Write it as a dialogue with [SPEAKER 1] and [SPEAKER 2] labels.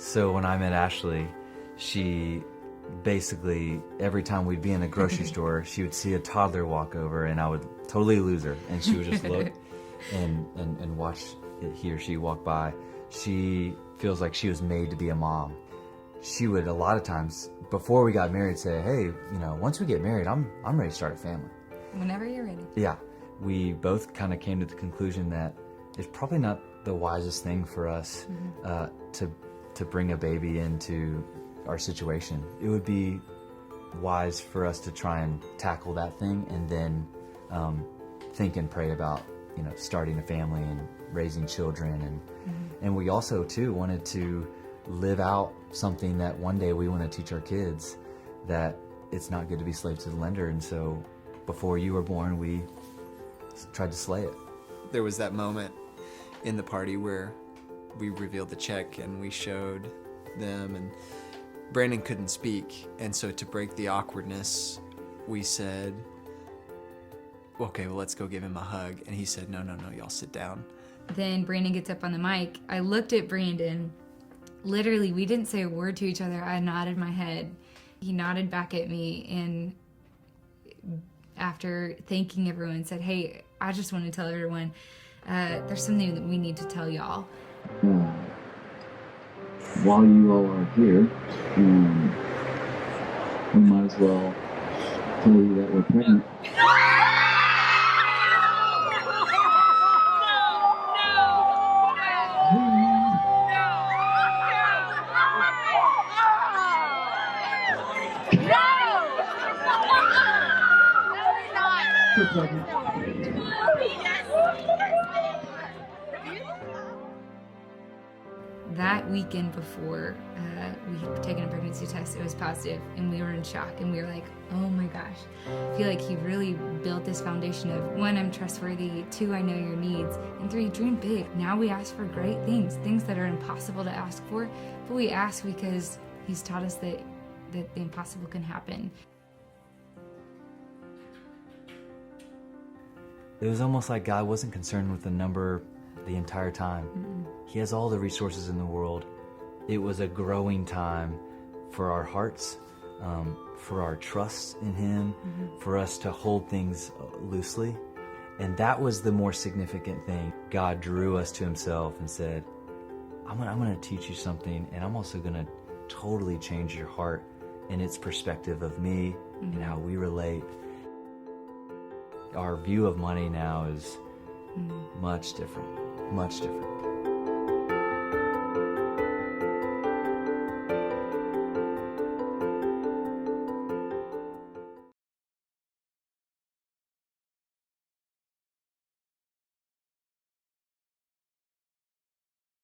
[SPEAKER 1] So when I met Ashley, she basically, every time we'd be in a grocery store, she would see a toddler walk over and I would totally lose her. And she would just look and watch he or she walk by. She feels like she was made to be a mom. She would a lot of times, before we got married, say, hey, once we get married, I'm ready to start a family.
[SPEAKER 2] Whenever you're ready.
[SPEAKER 1] Yeah. We both kind of came to the conclusion that it's probably not the wisest thing for us to bring a baby into our situation. It would be wise for us to try and tackle that thing and then think and pray about starting a family and raising children, and we also too wanted to live out something that one day we want to teach our kids, that it's not good to be slave to the lender. And so before you were born, we tried to slay it.
[SPEAKER 3] There was that moment in the party where we revealed the check and we showed them, and Brandon couldn't speak, and so to break the awkwardness, we said, okay, well, let's go give him a hug. And he said, no, y'all sit down.
[SPEAKER 2] Then Brandon gets up on the mic. I looked at Brandon. Literally, we didn't say a word to each other. I nodded my head. He nodded back at me, and after thanking everyone, said, hey, I just want to tell everyone, there's something that we need to tell y'all.
[SPEAKER 4] While you all are here, we might as well tell you that we're pregnant.
[SPEAKER 2] That weekend before we had taken a pregnancy test, it was positive, and we were in shock, and we were like, oh my gosh. I feel like he really built this foundation of, 1, I'm trustworthy, 2, I know your needs, and 3, dream big. Now we ask for great things that are impossible to ask for, but we ask because he's taught us that the impossible can happen.
[SPEAKER 1] It was almost like God wasn't concerned with the number the entire time. He has all the resources in the world. It was a growing time for our hearts, for our trust in Him, for us to hold things loosely. And that was the more significant thing. God drew us to Himself and said, I'm going to teach you something, and I'm also going to totally change your heart and its perspective of me and how we relate. Our view of money now is much different, much different.